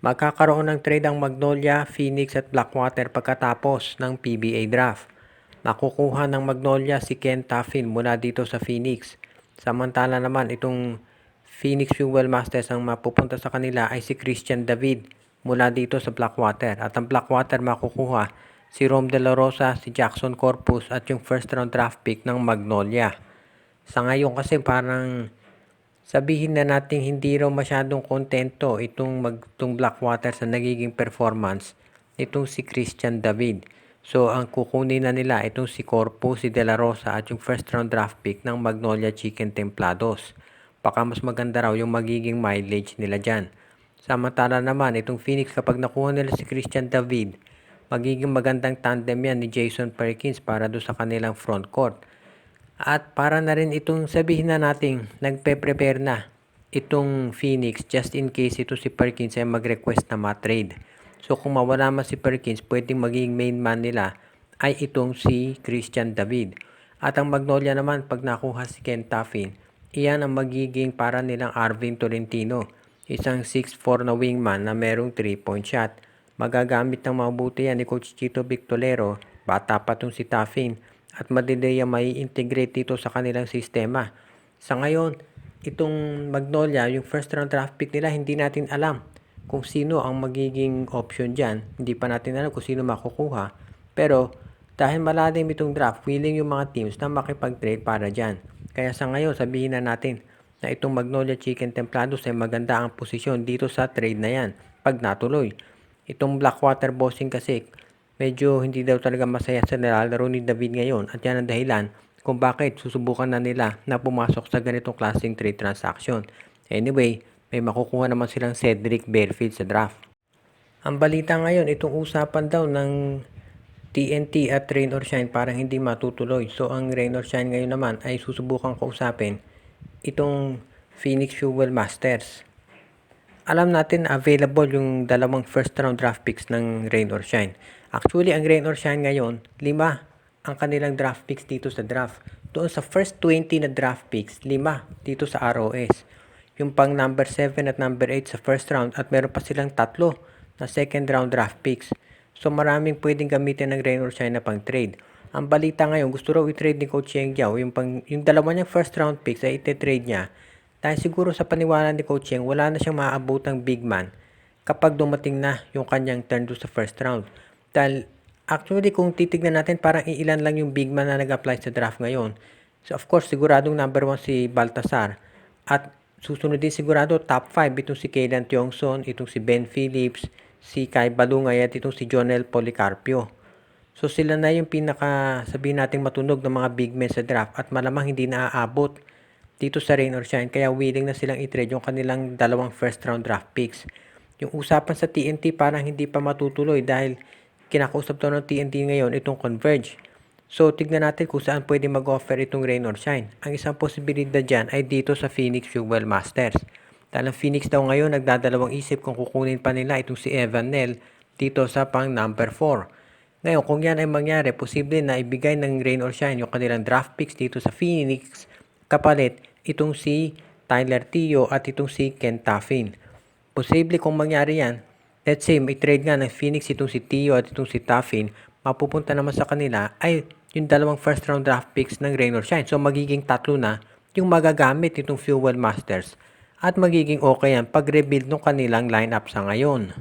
Magkakaroon ng trade ang Magnolia, Phoenix at Blackwater pagkatapos ng PBA draft. Makukuha ng Magnolia si Ken Taffin mula dito sa Phoenix. Samantala naman itong Phoenix Fuel Masters ang mapupunta sa kanila ay si Christian David mula dito sa Blackwater. At ang Blackwater makukuha si Rom De La Rosa, si Jackson Corpus at yung first round draft pick ng Magnolia. Sa ngayon kasi parang sabihin na natin hindi raw masyadong kontento itong Blackwater sa nagiging performance nitong si Christian David. So ang kukunin na nila itong si Corpus, si De La Rosa at yung first round draft pick ng Magnolia Chicken Templados. Baka mas maganda raw yung magiging mileage nila dyan. Samantala naman itong Phoenix, kapag nakuha nila si Christian David, magiging magandang tandem yan ni Jason Perkins para doon sa kanilang front court. At para na rin itong sabihin na natin, nagpe-prepare na itong Phoenix just in case ito si Perkins ay mag-request na ma-trade. So kung mawala man si Perkins, pwedeng maging main man nila ay itong si Christian David. At ang Magnolia naman, pag nakuha si Ken Taffin, iyan ang magiging para nilang Arvin Tolentino. Isang 6'4 na wingman na merong 3-point shot. Magagamit ng mabuti yan ni Coach Chito Victolero, bata pa itong si Taffin, at madali may integrate dito sa kanilang sistema. Sa ngayon, itong Magnolia, yung first round draft pick nila, hindi natin alam kung sino ang magiging option dyan. Hindi pa natin alam kung sino makukuha. Pero dahil malalim itong draft, willing yung mga teams na makipag-trade para dyan. Kaya sa ngayon, sabihin na natin na itong Magnolia Chicken Templados ay maganda ang posisyon dito sa trade na yan pag natuloy. Itong Blackwater Bossing kasi, medyo hindi daw talaga masaya sa nilalaro ni David ngayon at yan ang dahilan kung bakit susubukan na nila na pumasok sa ganitong klaseng trade transaction. Anyway, may makukuha naman silang Cedric Barefield sa draft. Ang balita ngayon, itong usapan daw ng TNT at Rain or Shine parang hindi matutuloy. So ang Rain or Shine ngayon naman ay susubukan kausapin itong Phoenix Fuel Masters. Alam natin na available yung dalawang first round draft picks ng Rain or Shine. Actually, ang Rain or Shine ngayon, 5 ang kanilang draft picks dito sa draft. Doon sa first 20 na draft picks, 5 dito sa ROS. Yung pang number 7 at number 8 sa first round at meron pa silang 3 na second round draft picks. So maraming pwedeng gamitin ng Rain or Shine na pang trade. Ang balita ngayon, gusto raw i-trade ni Coach Yeng Giao, yung dalawa niyang first round picks ay iti-trade niya. Dahil siguro sa paniwala ni Coach Yeng, wala na siyang maaabotang big man kapag dumating na yung kanyang turn do sa first round. Dahil actually kung titignan natin, parang ilan lang yung big man na nag-apply sa draft ngayon. So of course, siguradong number 1 si Baltasar. At susunod din sigurado top 5 itong si Kaylan Tiongson, itong si Ben Phillips, si Kai Balungay at itong si Jonel Policarpio. So sila na yung pinaka sabihin nating matunog ng mga big men sa draft at malamang hindi na aabot dito sa Rain or Shine, kaya willing na silang i-trade yung kanilang dalawang first round draft picks. Yung usapan sa TNT parang hindi pa matutuloy dahil kinakausap daw ng TNT ngayon itong Converge. So tignan natin kung saan pwede mag-offer itong Rain or Shine. Ang isang posibilidad dyan ay dito sa Phoenix Fuel Masters. Dahil ang Phoenix daw ngayon nagdadalawang isip kung kukunin pa nila itong si Evan Nell dito sa pang number 4. Ngayon kung yan ay mangyari, posible na ibigay ng Rain or Shine yung kanilang draft picks dito sa Phoenix kapalit itong si Tyler Tio at itong si Ken Taffin. Posible kung mangyari yan, let's say may trade nga ng Phoenix itong si Tio at itong si Taffin, mapupunta naman sa kanila ay yung dalawang first round draft picks ng Rain or Shine. So magiging 3 na yung magagamit itong Fuel Masters at magiging okay yan pag-rebuild ng kanilang lineup sa ngayon.